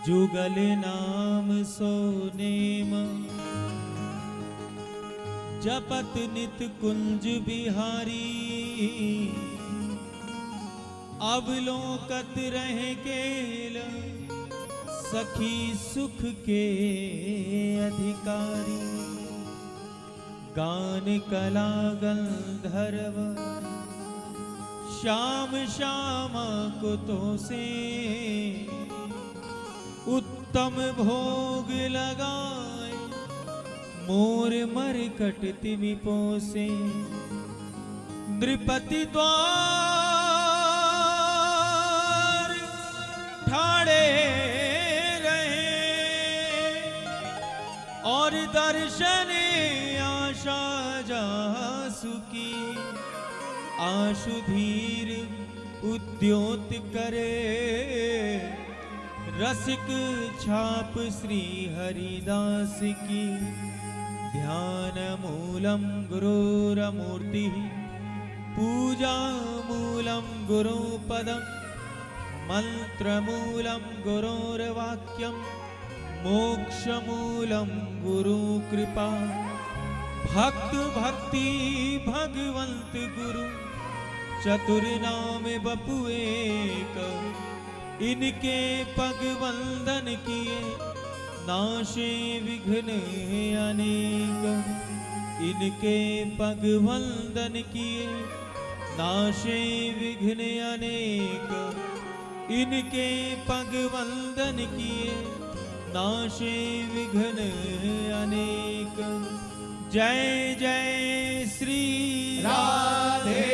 जुगल नाम सोनेम जपत नित कुंज बिहारी। अवलोकत रहे केल सखी सुख के अधिकारी। गान कला गंधर्व श्याम श्यामा कुतो से। उत्तम भोग लगाए मोर मरकट तिमि पोसे। नृपति द्वार ठाड़े रहे और दर्शन आशा जासु की। आशु धीर उद्योत करे रसिक छाप श्री हरिदास की। ध्यान मूलम गुरुरमूर्ति पूजा मूलम गुरुपदम। मंत्र मूलम गुरुर्वाक्यम मोक्ष मूलम गुरु कृपा। भक्त भक्ति भगवंत गुरु चतुर नाम बपु एक। इनके पग वंदन किए नाशे विघ्न अनेक। इनके पग वंदन किए नाशे विघ्न अनेक। इनके पग वंदन किए नाशे विघ्न अनेक। जय जय श्री राधे।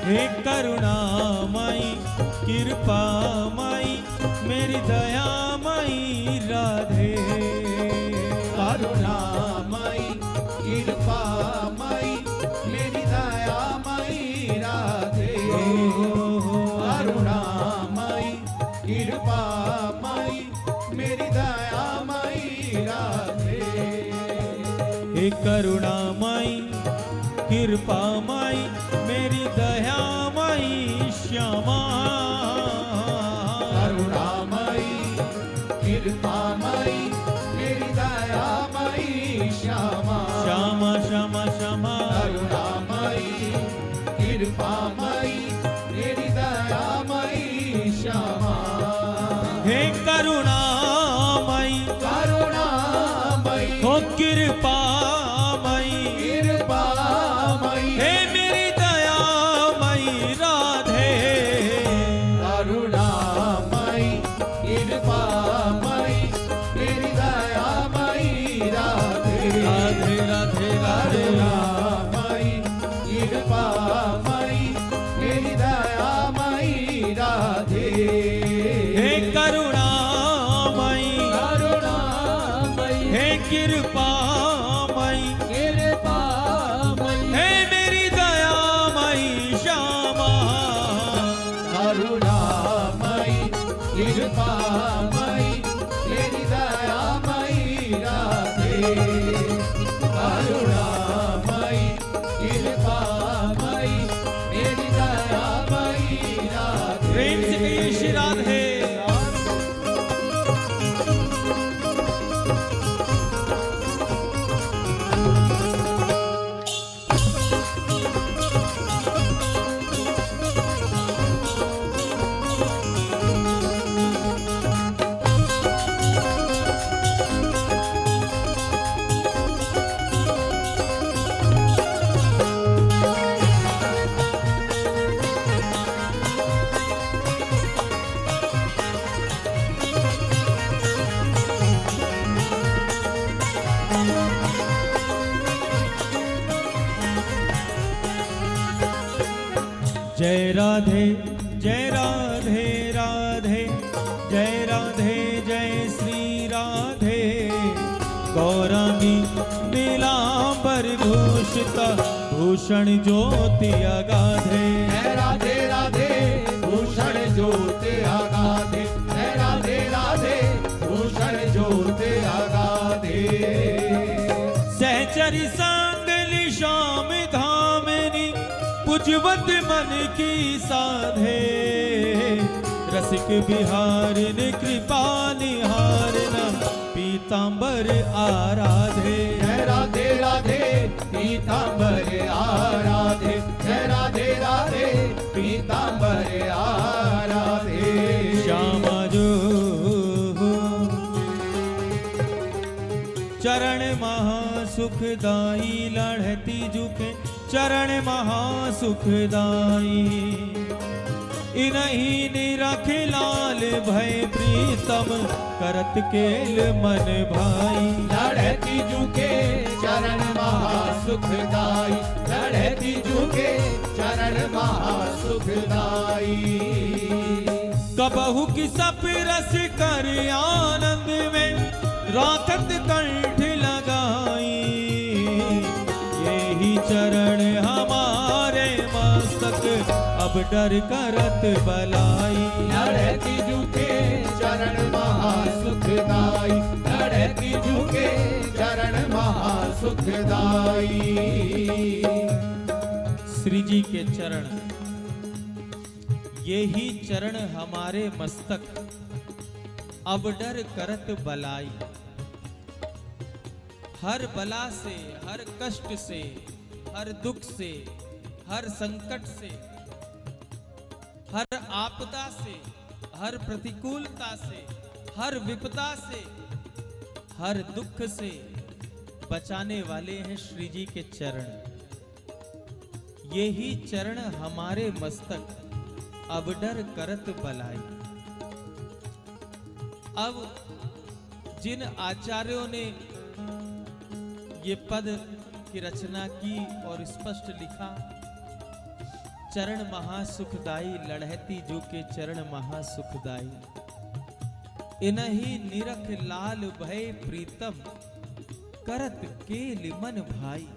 हे करुणा माई कृपा माई मेरी दया माई राधे। करुणा माई कृपा माई मेरी दया माई राधे। करुणा माई कृपा माई मेरी दया माई राधे। हे करुणा माई कृपा माई मेरी दया माई श्यामा। करुणा माई कृपा माई मेरी दया माई श्यामा। श्यामा श्यामा श्यामा। करुणा माई कृपा माई मेरी दया माई श्यामा। हे करुणा माई करुणा माई हो कृपा माई। कृपा माई हे मेरी दया माई राधे। करुणा माई कृपा माई मेरी दया माई राधे। राधे राधे राधे। करुणा माई कृपा माई मेरी दया माई राधे। हे करुणा माई करुणा माई हे कृपा माई। कृपा माई हे मेरी दया माई श्यामा। करुणा माई कृपा माई मेरी दया माई राधे। करुणा माई कृपा माई मेरी दया माई राधे। प्रेम से कहिए श्री राधे। राधे जय राधे राधे जय राधे जय श्री राधे गौरांगी नीलांबर भूषिता भूषण ज्योति अगाधे जय राधे राधे भूषण ज्योति अगाधे जय राधे राधे भूषण ज्योति अगाधे सहचरी सांगली श्याम धामिनी पुजवत मन की साधे रसिक बिहारिन कृपा निहारना पीतांबर आराधे जय राधे राधे पीतांबर आराधे जय राधे राधे पीतांबर आराधे श्यामा जो चरण महासुखदाई लढ़ती झुके चरण महासुखदाई इन्हीं निरख लाल भय प्रीतम करत केल मन भाई लड़ती झुके चरण महासुखदाई लड़ती झुके चरण महासुखदाई कबहु की सप रस कर आनंद में राखत कंठ लगाई यही चरण हमारे मस्तक अब डर करत बलाई लड़ती झुके चरण महासुखदाई लड़ती झुके चरण महासुखदाई श्री जी के चरण यही चरण हमारे मस्तक अब डर करत बलाई हर बला से हर कष्ट से हर दुख से हर संकट से हर आपदा से हर प्रतिकूलता से हर विपदा से हर दुख से बचाने वाले हैं श्री जी के चरण यही चरण हमारे मस्तक अब डर करत बलाई अब जिन आचार्यों ने ये पद की रचना की और स्पष्ट लिखा चरण महासुखदाई लढ़ती जो के चरण महासुखदाई इन्हीं निरख लाल भय प्रीतम करत केल मन भाई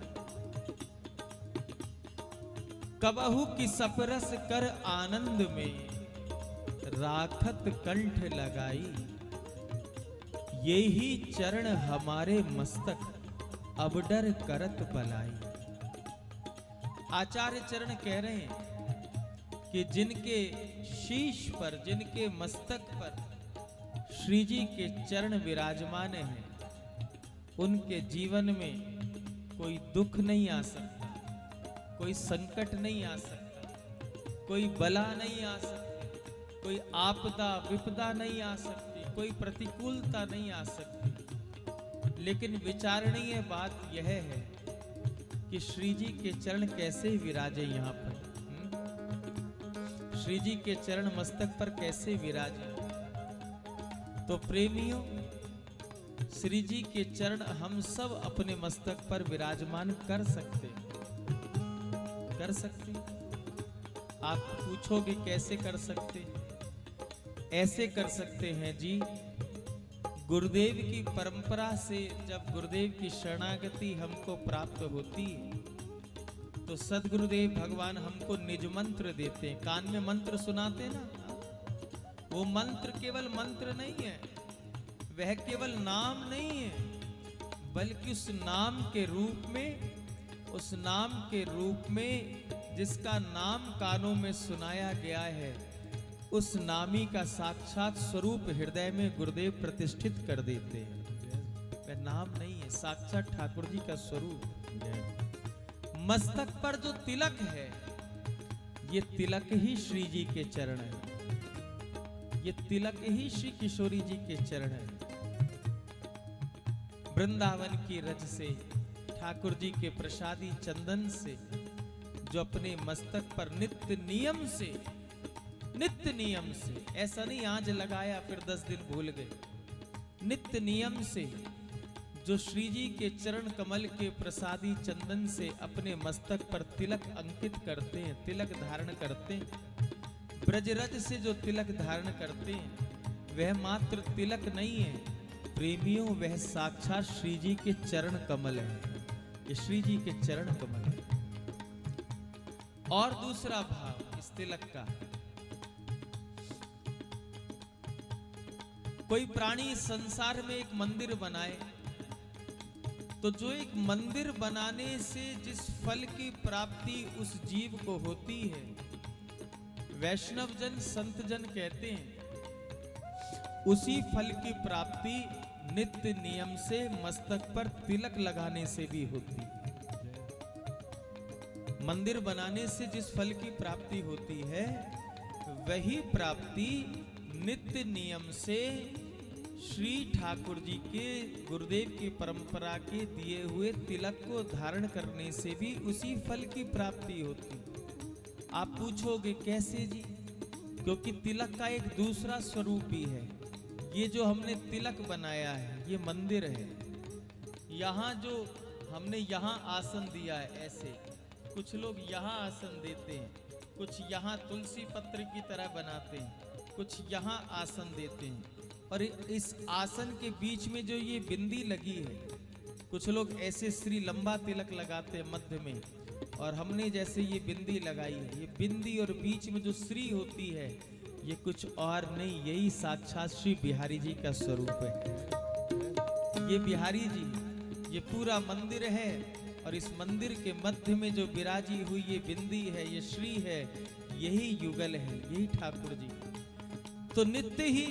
कबहु की सपरस कर आनंद में राखत कंठ लगाई यही चरण हमारे मस्तक अब डर करत बलाई आचार्य चरण कह रहे हैं कि जिनके शीश पर जिनके मस्तक पर श्री जी के चरण विराजमान हैं उनके जीवन में कोई दुख नहीं आ सकता कोई संकट नहीं आ सकता कोई बला नहीं आ सकती कोई आपदा विपदा नहीं आ सकती कोई प्रतिकूलता नहीं आ सकती लेकिन विचारणीय बात यह है कि श्री जी के चरण कैसे विराजे यहाँ पर श्री जी के चरण मस्तक पर कैसे विराजे तो प्रेमियों श्री जी के चरण हम सब अपने मस्तक पर विराजमान कर सकते आप पूछोगे कैसे कर सकते ऐसे कर सकते हैं जी गुरुदेव की परंपरा से जब गुरुदेव की शरणागति हमको प्राप्त होती है तो सद्गुरुदेव भगवान हमको निज मंत्र देते हैं कान में मंत्र सुनाते ना वो मंत्र केवल मंत्र नहीं है वह केवल नाम नहीं है बल्कि उस नाम के रूप में जिसका नाम कानों में सुनाया गया है उस नामी का साक्षात स्वरूप हृदय में गुरुदेव प्रतिष्ठित कर देते हैं वह नाम नहीं है साक्षात ठाकुर जी का स्वरूप मस्तक पर जो तिलक है ये तिलक ही श्री जी के चरण है ये तिलक ही श्री किशोरी जी के चरण है वृंदावन की रज से ठाकुर जी के प्रसादी चंदन से जो अपने मस्तक पर नित्य नियम से ऐसा नहीं आज लगाया फिर 10 दिन भूल गए नित्य नियम से जो श्री जी के चरण कमल के प्रसादी चंदन से अपने मस्तक पर तिलक अंकित करते हैं, तिलक धारण करते हैं, ब्रजरज से जो तिलक धारण करते हैं, वह मात्र तिलक नहीं है प्रेमियों, वह साक्षात श्री जी के चरण कमल है। ये श्री जी के चरण कमल है। और दूसरा भाव इस तिलक का, कोई प्राणी संसार में एक मंदिर बनाए तो जो एक मंदिर बनाने से जिस फल की प्राप्ति उस जीव को होती है, वैष्णव जन संत जन कहते हैं उसी फल की प्राप्ति नित्य नियम से मस्तक पर तिलक लगाने से भी होती है। मंदिर बनाने से जिस फल की प्राप्ति होती है, वही प्राप्ति नित्य नियम से श्री ठाकुर जी के गुरुदेव की परंपरा के दिए हुए तिलक को धारण करने से भी उसी फल की प्राप्ति होती। आप पूछोगे कैसे जी? क्योंकि तिलक का एक दूसरा स्वरूप भी है। ये जो हमने तिलक बनाया है, ये मंदिर है। यहाँ जो हमने यहाँ आसन दिया है, ऐसे कुछ लोग यहाँ आसन देते हैं, कुछ यहाँ तुलसी पत्र की तरह बनाते हैं, कुछ यहाँ आसन देते हैं। और इस आसन के बीच में जो ये बिंदी लगी है, कुछ लोग ऐसे श्री लंबा तिलक लगाते हैं मध्य में, और हमने जैसे ये बिंदी लगाई है। ये बिंदी और बीच में जो श्री होती है, ये कुछ और नहीं, यही साक्षात श्री बिहारी जी का स्वरूप है। ये बिहारी जी, ये पूरा मंदिर है, और इस मंदिर के मध्य में जो विराजी हुई ये बिंदी है, ये श्री है, यही युगल है, यही ठाकुर जी। तो नित्य ही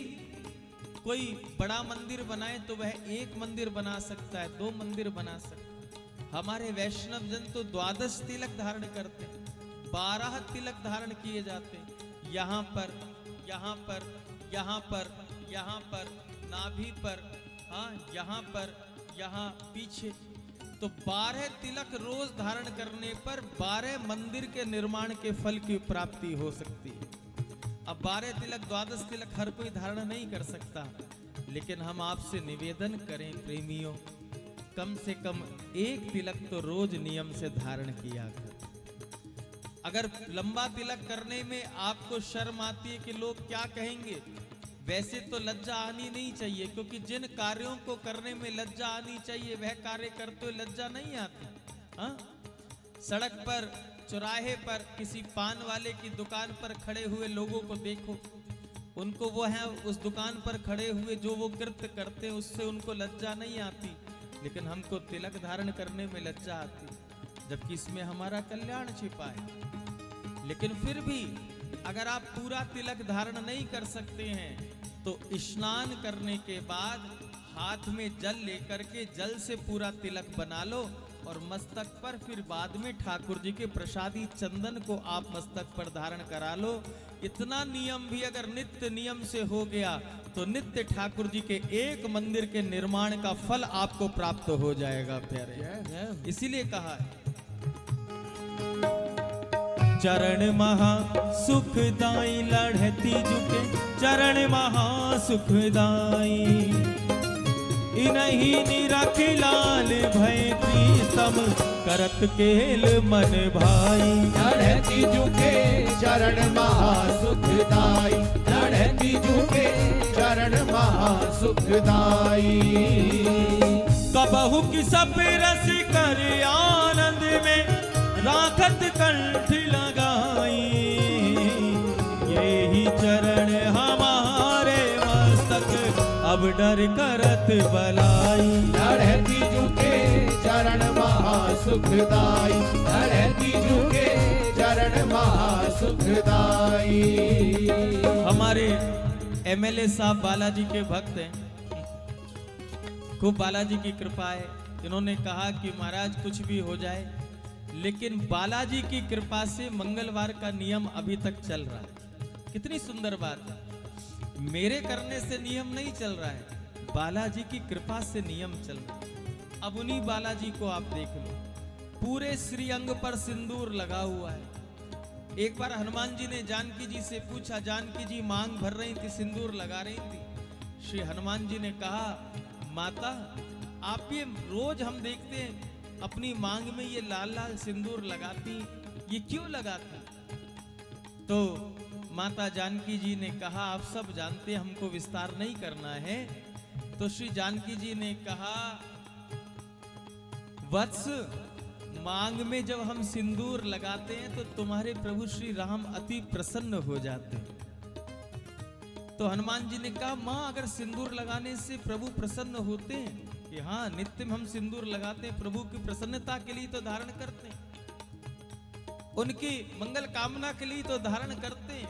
कोई बड़ा मंदिर बनाए तो वह एक मंदिर बना सकता है, दो मंदिर बना सकता है। हमारे वैष्णव जन तो 12 तिलक धारण करते हैं, 12 तिलक धारण किए जाते हैं। यहाँ पर, यहाँ पर, यहाँ पर, यहाँ पर, नाभि पर, हाँ यहाँ पर, यहाँ पीछे, तो 12 तिलक रोज धारण करने पर 12 मंदिर के निर्माण के फल की प्राप्ति हो सकती है। अब 12 तिलक 12 तिलक हर कोई धारण नहीं कर सकता, लेकिन हम आपसे निवेदन करें प्रेमियों, कम से कम एक तिलक तो रोज नियम से धारण किया कर। अगर लंबा तिलक करने में आपको शर्म आती है कि लोग क्या कहेंगे, वैसे तो लज्जा आनी नहीं चाहिए, क्योंकि जिन कार्यों को करने में लज्जा आनी चाहिए वह कार्य करते हुए लज्जा नहीं आती। हाँ, सड़क पर, चौराहे पर किसी पान वाले की दुकान पर खड़े हुए लोगों को देखो, उनको वो है उस दुकान पर खड़े हुए जो वो कृत्य करते हैं उससे उनको लज्जा नहीं आती, लेकिन हमको तिलक धारण करने में लज्जा आती, जबकि इसमें हमारा कल्याण छिपा है। लेकिन फिर भी अगर आप पूरा तिलक धारण नहीं कर सकते हैं तो स्नान करने के बाद हाथ में जल लेकर के जल से पूरा तिलक बना लो, और मस्तक पर फिर बाद में ठाकुर जी के प्रसादी चंदन को आप मस्तक पर धारण करा लो। इतना नियम भी अगर नित्य नियम से हो गया तो नित्य ठाकुर जी के एक मंदिर के निर्माण का फल आपको प्राप्त हो जाएगा प्यारे। इसीलिए कहा है, चरण महा सुखदाई लढ़ती झुके, चरण महा सुखदाई, इनही निरख लाल भय प्रीतम, करत केल मन भाई। लढ़ती झुके चरण महा सुखदाई, लढ़ती झुके चरण महा सुखदाई। कबहु की सब रस कर आनंद में, राखत कंठ लगाई, यही चरण हमारे मस्तक अब डर करत बलाई। लढ़ती झुके चरण महा सुखदाई, लढ़ती झुके चरण महा सुखदाई। हमारे एमएलए साहब बालाजी के भक्त हैं, खूब बालाजी की कृपा है। इन्होंने कहा कि महाराज कुछ भी हो जाए, लेकिन बालाजी की कृपा से मंगलवार का नियम अभी तक चल रहा है। कितनी सुंदर बात है, मेरे करने से नियम नहीं चल रहा है, बालाजी की कृपा से नियम चल रहा है। अब उन्हीं बालाजी को आप देख लो, पूरे श्री अंग पर सिंदूर लगा हुआ है। एक बार हनुमान जी ने जानकी जी से पूछा, जानकी जी मांग भर रही थी, सिंदूर लगा रही थी। श्री हनुमान जी ने कहा, माता आप ये रोज हम देखते हैं अपनी मांग में ये लाल लाल सिंदूर लगाती, ये क्यों लगाती? तो माता जानकी जी ने कहा, आप सब जानते हैं, हमको विस्तार नहीं करना है। तो श्री जानकी जी ने कहा, वत्स, मांग में जब हम सिंदूर लगाते हैं तो तुम्हारे प्रभु श्री राम अति प्रसन्न हो जाते हैं। तो हनुमान जी ने कहा, मां अगर सिंदूर लगाने से प्रभु प्रसन्न होते हैं, कि हाँ नित्य में हम सिंदूर लगाते हैं, प्रभु की प्रसन्नता के लिए तो धारण करते हैं, उनकी मंगल कामना के लिए तो धारण करते हैं,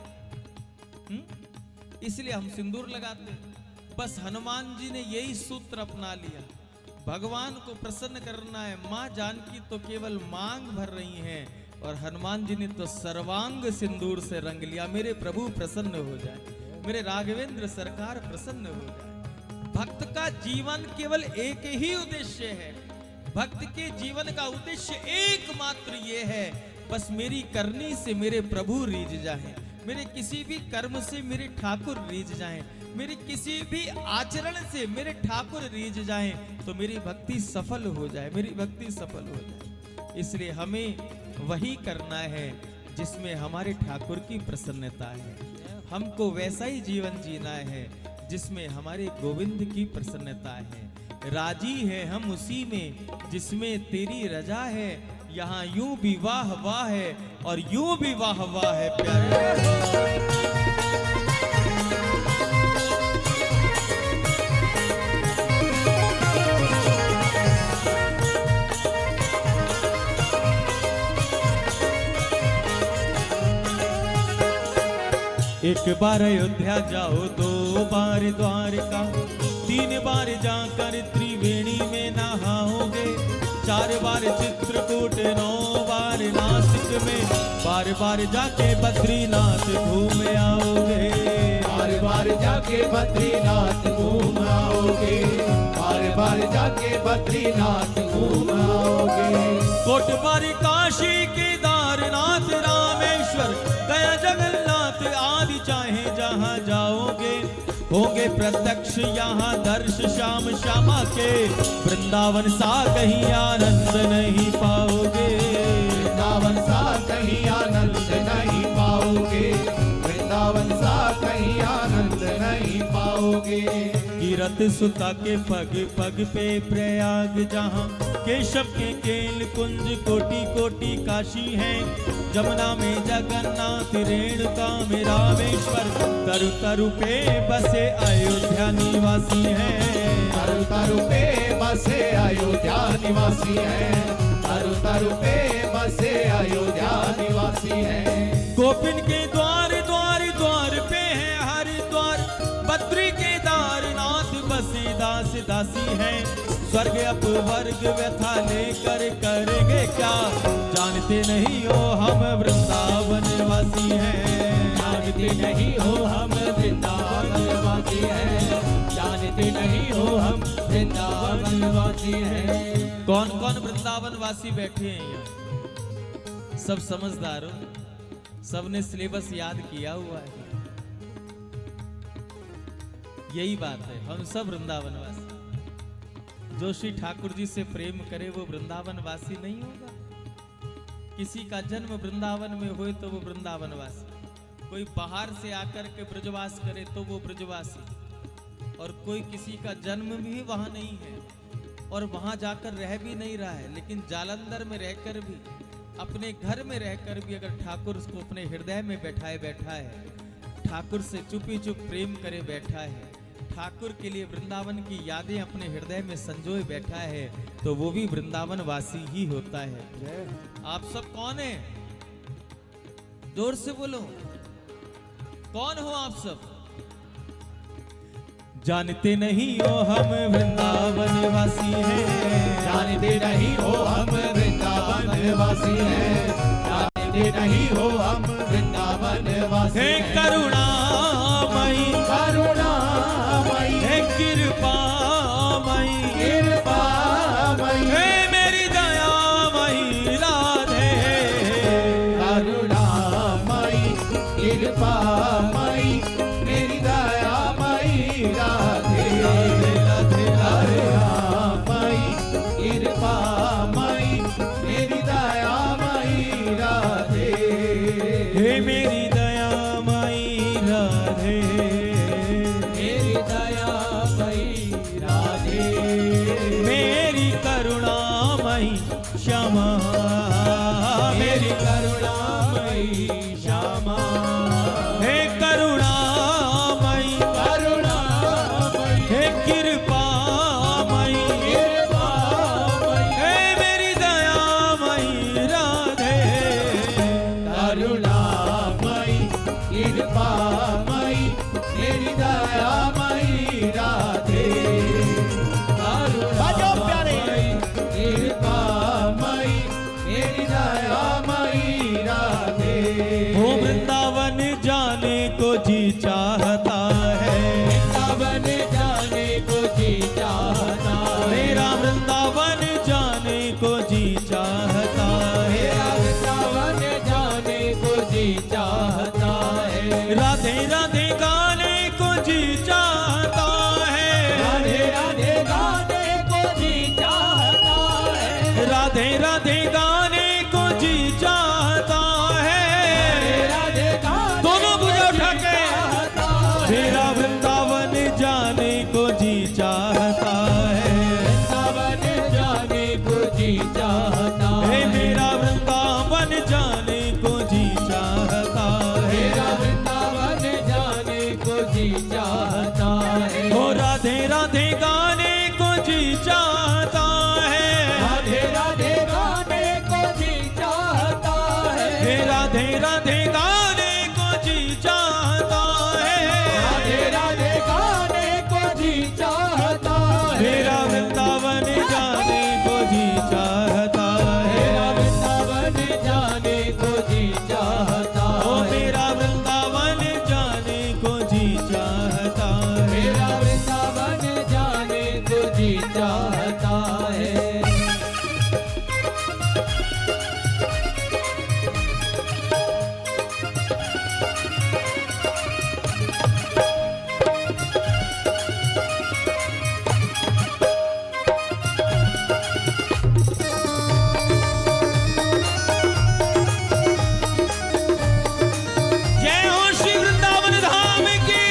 इसलिए हम सिंदूर लगाते हैं। बस हनुमान जी ने यही सूत्र अपना लिया, भगवान को प्रसन्न करना है। मां जानकी तो केवल मांग भर रही हैं और हनुमान जी ने तो सर्वांग सिंदूर से रंग लिया। मेरे प्रभु प्रसन्न हो जाए, मेरे राघवेंद्र सरकार प्रसन्न हो जाए। भक्त का जीवन केवल एक ही उद्देश्य है, भक्त के जीवन का उद्देश्य एकमात्र ये है, बस मेरी करनी से मेरे प्रभु रीझ जाएं, मेरे किसी भी कर्म से मेरे ठाकुर रीझ जाएं, मेरे किसी भी आचरण से मेरे ठाकुर रीझ जाएं, तो मेरी भक्ति सफल हो जाए, मेरी भक्ति सफल हो जाए। इसलिए हमें वही करना है जिसमें हमारे ठाकुर की प्रसन्नता है। हमको वैसा ही जीवन जीना है जिसमें हमारे गोविंद की प्रसन्नता है। राजी है हम उसी में जिसमें तेरी रजा है, यहाँ यूं भी वाह वाह है और यूं भी वाह वाह है प्यारे। एक बार अयोध्या जाओ, 2 बार द्वारका, 3 बार जाकर त्रिवेणी में नहाओगे, 4 बार चित्रकूट, 9 बार नासिक में, बार बार जाके बद्रीनाथ घूम आओगे, बार बार जाके बद्रीनाथ घूम आओगे, बार बार जाके बद्रीनाथ घूम आओगे। कोट बार काशी केदारनाथ रामेश्वर गया जगन्नाथ आदि चाहे जहाँ जाओगे, होंगे प्रत्यक्ष यहाँ दर्श श्याम श्यामा के, वृंदावन सा कहीं आनंद नहीं पाओगे, वृंदावन सा कहीं आनंद नहीं पाओगे, वृंदावन सा कहीं आनंद नहीं पाओगे। कीरत सुता के पग पग पे प्रयाग जहाँ, केशव के केल कुंज कोटि कोटि काशी है, जमुना में जगन्नाथ, रेणुका में रामेश्वर, तरु तरु पे बसे अयोध्या निवासी है, तरु तरु पे बसे अयोध्या निवासी है, तरु तरु पे बसे अयोध्या निवासी है। गोपिन के द्वार द्वार द्वार पे है हरिद्वार, बद्री केदारनाथ बसे दास दासी है, स्वर्ग अपवर्ग व्यथा लेकर करेंगे क्या, जानते नहीं हो हम वृंदावन वासी हैं, जानते नहीं हो हम वृंदावन वासी हैं, जानते नहीं हो हम वृंदावन वासी हैं। कौन कौन वृंदावन वासी बैठे हैं यहाँ? सब समझदार हो, सबने सिलेबस याद किया हुआ है। यही बात है, हम सब वृंदावन वासी। जो श्री ठाकुर जी से प्रेम करे वो वृंदावन वासी नहीं होगा। किसी का जन्म वृंदावन में हो तो वो वृंदावन वासी, कोई बाहर से आकर के ब्रजवास करे तो वो ब्रजवासी, और कोई किसी का जन्म भी वहां नहीं है और वहां जाकर रह भी नहीं रहा है, लेकिन जालंधर में रहकर भी, अपने घर में रहकर भी अगर ठाकुर उसको अपने हृदय में बैठाए बैठा है, ठाकुर से चुपी चुप प्रेम करे बैठा है, ठाकुर के लिए वृंदावन की यादें अपने हृदय में संजोए बैठा है, तो वो भी वृंदावन वासी ही होता है। आप सब कौन है? जोर से बोलो, कौन हो आप सब? जानते नहीं हो हम वृंदावन वासी हैं, जानते नहीं हो हम वृंदावन वासी हैं, जानते नहीं हो हम वृंदावन वासी हे हैं। करुणामयी करुणामयी हे कृपामयी कृपामयी हे मेरी दयामयी राधे, करुणामयी कृपामयी मेरी दयामयी राधे, राधे राधे राधे। करुणामयी राधे, मेरी दया मई राधे, मेरी करुणामयी श्यामा, मेरी करुणामयी श्यामा, हे करुणामयी, करुणामयी, हे कृपामयी, कृपामयी, हे मेरी दयामयी राधे, करुणामयी, कृपामयी, मेरी दयामयी राधे, करुणामयी, कृपामयी, मेरी दयामयी राधे। वो वृंदावन जाने को जी चाहता है, वृंदावन जाने को जी चाहता है, मेरा वृंदावन जाने को जी चाहता है, मेरा वृंदावन जाने को जी चाहता है, राधे राधे गाने को जी चाहता है, राधे राधे गाने को जी चाहता है, राधे राधे गाने को जी चाहता है, राधे गाने दोनों भुजा उठा के चाहता है, मेरा वृंदावन जाने को जी चाहता है, वृंदावन जाने को जी चाहता हे है, मेरा वृंदावन जाने को जी चाहता है, मेरा वृंदावन जाने को जी चाहता है, ओ राधे राधे गाने को जी चाहता है, राधे राधे गाने को जी चाहता है, हे राधे राधे गाने को जी चाहता है, राधे राधे गाने को जी चाहता है, मेरा वृंदावन जाने को जी चाहता मेरा है, वृंदावन जाने को जी चाहता ओ है, मेरा वृंदावन जाने को जी चाहता है, मेरा वृंदावन जाने को जी चाहता है। जय हो श्री वृंदावन धाम की।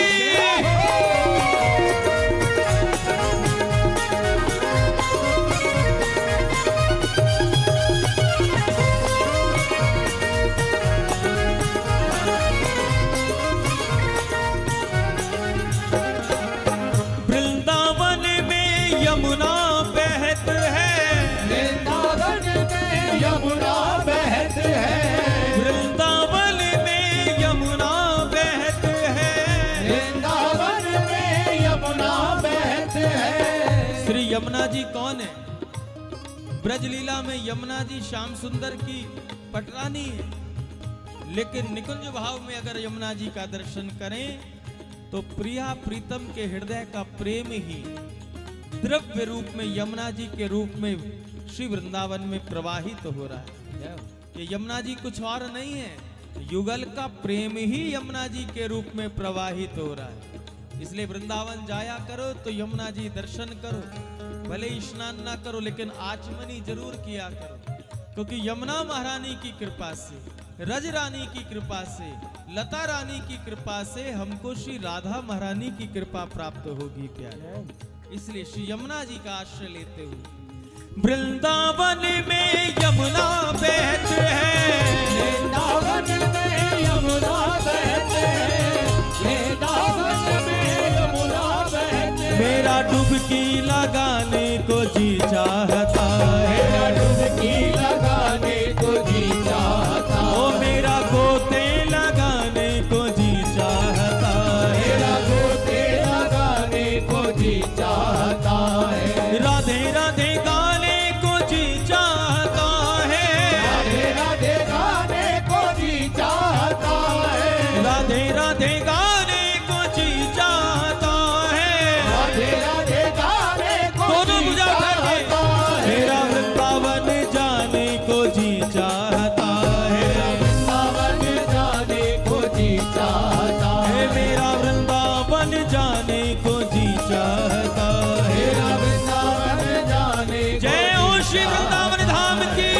वृंदावन में यमुना बहत है, वृंदावन में यमुना बहत है, वृंदावन में यमुना बहत है, वृंदावन में यमुना बहत है। श्री यमुना जी कौन है? ब्रजलीला में यमुना जी श्याम सुंदर की पटरानी है, लेकिन निकुंज भाव में अगर यमुना जी का दर्शन करें तो प्रिया प्रीतम के हृदय का प्रेम ही द्रव्य रूप में यमुना जी के रूप में श्री वृंदावन में प्रवाहित हो रहा है। ये यमुना जी कुछ और नहीं है, युगल का प्रेम ही यमुना जी के रूप में प्रवाहित हो रहा है। इसलिए वृंदावन जाया करो तो यमुना जी दर्शन करो, भले ही स्नान ना करो लेकिन आचमनी जरूर किया करो, क्योंकि यमुना महारानी की कृपा से, रज रानी की कृपा से, लता रानी की कृपा से हमको श्री राधा महारानी की कृपा प्राप्त होगी प्यारे। इसलिए श्री यमुना जी का आश्रय लेते हुए वृंदावन में यमुना बहत है, वृंदावन में यमुना बहत है, वृंदावन में यमुना बहत है, मेरा डुबकी लगाने को जी चाहता मेरा है, डुबकी लगाने को जी चाहता ओ है, मेरा गोते लगाने को जी चाहता है, मेरा गोते लगाने को जी चाहता है, राधे राधे गाने को जी चाहता है, राधे राधे गाने को जी चाहता है, राधे राधे गाने को जी चाहता है, राधे राधे गाने को दोनों जी भुजा उठा के चाहता है, मेरा वृंदावन जाने को जी चाहता है, वृंदावन जाने को जी चाहता हे है, मेरा वृंदावन जाने को जी चाहता है। मेरा वृंदावन जाने को जय हो श्री वृंदावन धाम की।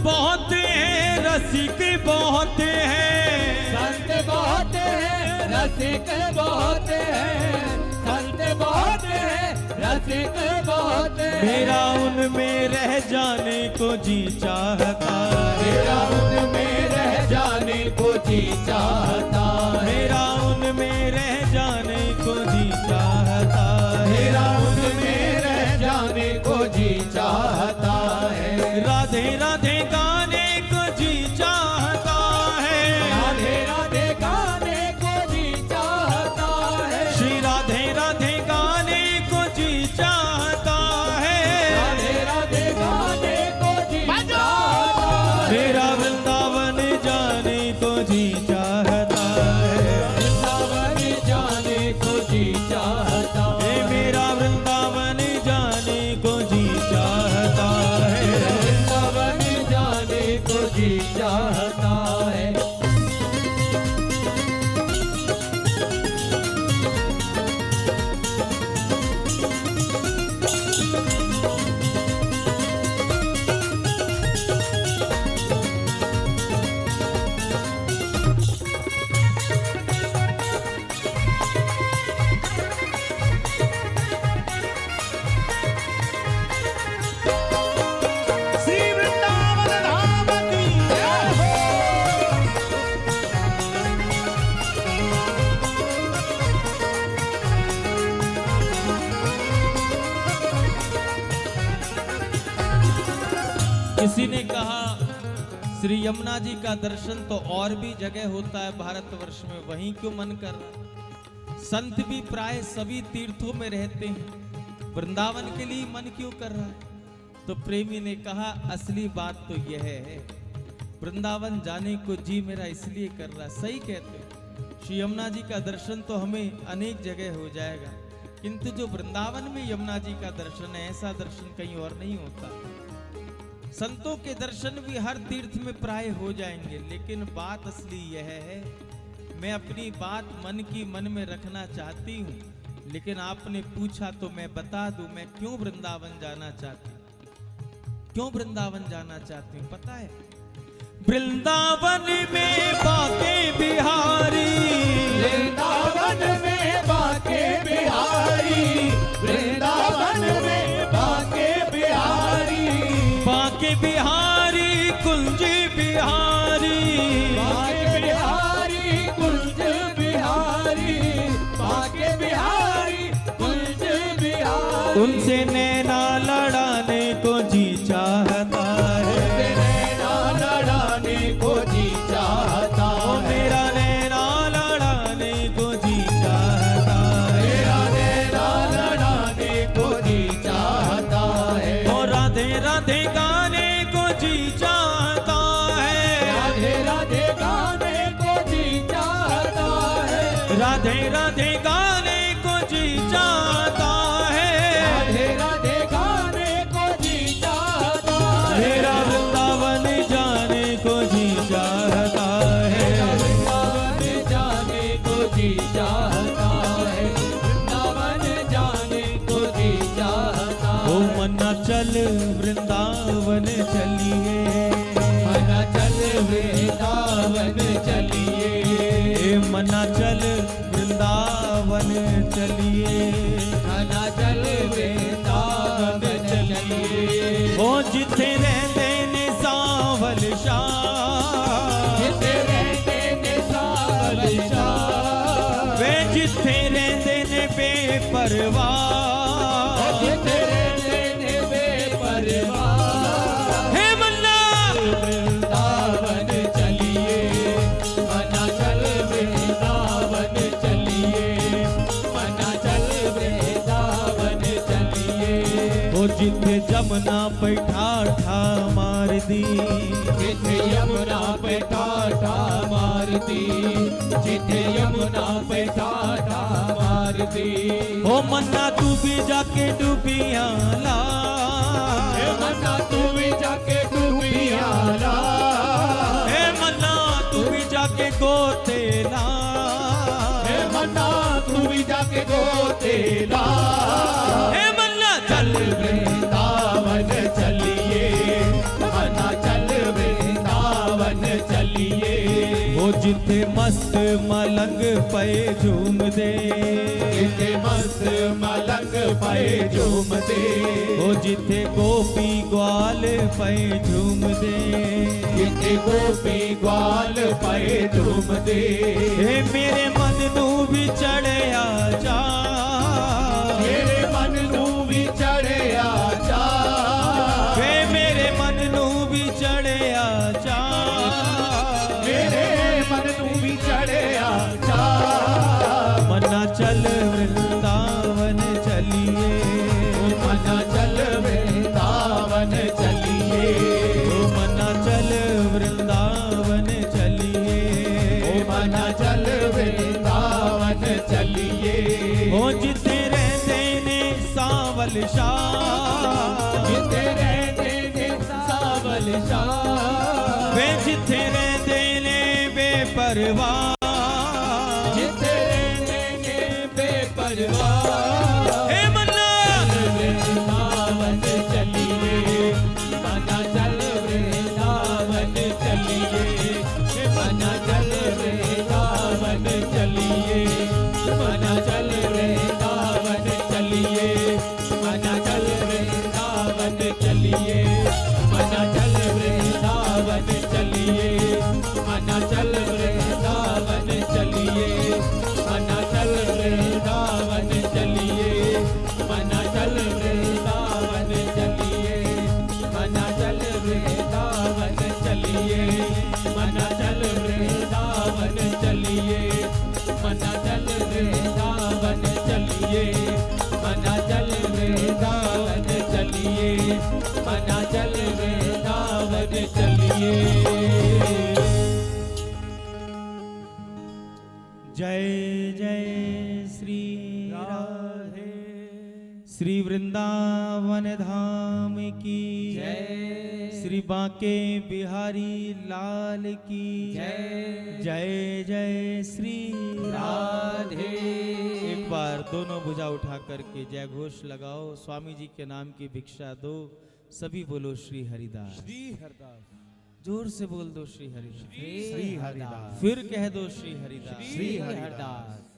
बहुत हैं रसिक बहुत हैं, संत बहुत हैं रसिक बहुत हैं, संत बहुत हैं रसिक बहुत हैं। मेरा उनमें रह जाने को जी चाहता है, मेरा उनमें रह जाने को जी चाहता है, मेरा उनमें रह जाने को जी चाहता है, मेरा उनमें रह जाने को जी चाहता है। राधे राधे गाने को जी चाहता है, राधे राधे गाने को जी चाहता है, श्री राधे राधे गाने को जी चाहता है, राधे राधे गाने को जी चाहता है। मेरा वृंदावन जाने को जी चाहता है, वृंदावन जाने को जी चाहता है, मेरा वृंदावन जाने को जी चाहता है। वृंदावन जाने को जी चाहता है। श्री वृंदावन धाम की जय हो। किसी ने कहा श्री यमुना जी का दर्शन तो और भी जगह होता है भारतवर्ष में, वहीं क्यों मन कर रहा? संत भी प्राय सभी तीर्थों में रहते हैं, वृंदावन के लिए मन क्यों कर रहा है? तो प्रेमी ने कहा असली बात तो यह है, वृंदावन जाने को जी मेरा इसलिए कर रहा। सही कहते हो, श्री यमुना जी का दर्शन तो हमें अनेक जगह हो जाएगा, किंतु जो वृंदावन में यमुना जी का दर्शन है, ऐसा दर्शन कहीं और नहीं होता। संतों के दर्शन भी हर तीर्थ में प्राय हो जाएंगे, लेकिन बात असली यह है, मैं अपनी बात मन की मन में रखना चाहती हूँ, लेकिन आपने पूछा तो मैं बता दूं मैं क्यों वृंदावन जाना चाहती हूँ। क्यों वृंदावन जाना चाहती हूँ पता है? वृंदावन में बाके बिहारी, वृंदावन में बाके बिहारी, वृंदावन में बाके बिहारी, बाके बिहारी कुंज बिहारी, बाके बिहारी कुंज बिहारी, बाके बिहारी कुंज बिहारी। उनसे नैना लड़ाने को जी चाहता है, नैना लड़ाने को जी चाहता ओ है, मेरा नैना लड़ाने को जी चाहता है, मेरा नैना लड़ाने को जी चाहता है। ओ राधे राधे गाने को जी चाहता है, राधे राधे गाने को जी चाहता है, राधे राधे गाने को जी चाहता है, राधे राधे गाने को जी चाहता है। मेरा वृंदावन जाने को जी चाहता है, वृंदावन जाने को जी चाहता है, वृंदावन जाने को जी चाहता ओ है। मन्ना चल वृंदावन चलिए, मना चल वृंदावन चलिए, ए मन्ना चल वृंदावन चलिए, मना चल वृंदावन चलिए। ओ जिथे रहते ने सावल शाह, जिथे रहते ने सावल शाह, वे जिथे रहते ने बेपरवाह, जिथे रहते ने बेपरवाह। हे मन्ना वृंदावन चलिए, मना चल वृंदावन चलिए, मना चल वृंदावन चलिए। ओ जिथे जमुना पे ठाठा मार दी, जिथे यमुना पे टाटा मार दी, जिथे यमुना पे टाटा मार दी। ओ मन्ना तू भी जाके डूबियां ला, हे मन्ना तू भी जाके डूबिया ला, हे मन्ना तू भी जाके गोते ला, हे मन्ना तू भी जाके गोते ला। हे मन्ना चल वृंदावन चलिए, मना चल ओ जिथे मस्त मलंग पे झूम दे, जिथे मस्त मलंग पे झूम दे, ओ जिथे गोपी ग्वाल पे झूम दे, जिथे गोपी ग्वाल पे झूम दे। हे मेरे मन नू भी चढ़िया जा, मेरे मन नू भी चढ़िया जा, हे मेरे मन नू भी चढ़िया जा, मेरे मन नू भी चढ़िया जा। मना चल वृंदावन चलिए, मना चल वृंदावन चलिए, मना चल वृंदावन चलिए, मना चल वृंदावन चलिए। ओ जिथे रहते ने सावल शाह, जिथे रहते ने सावल शाह, वे जिथे रहते ने बेपरवाह, जिथे रहते ने बेपरवाह। हे मन्ना वृंदावन चलिए, मना चल वृंदावन चलिए, मना चल वृंदावन चलिए, मना चल वृंदावन चलिए, मना चल वृंदावन चलिए, मना चल वृंदावन चलिए, मना चल वृंदावन चलिए, मना चल वृंदावन चलिए, मना चल वृंदावन चलिए, मना चल वृंदावन चलिए, मना चल वृंदावन चलिए, मना चल वृंदावन चलिए, मना चल वृंदावन चलिए, मना चल वृंदावन चलिए। जय जय श्री राधे, श्री वृंदावन धाम की जय, श्री बांके बिहारी लाल की जय, जय जय श्री राधे। एक बार दोनों भुजा उठा करके जय घोष लगाओ, स्वामी जी के नाम की भिक्षा दो, सभी बोलो श्री हरिदास, श्री हरिदास, जोर से बोल दो श्री हरिदास, श्री हरिदास, फिर कह दो श्री हरिदास, श्री हरिदास।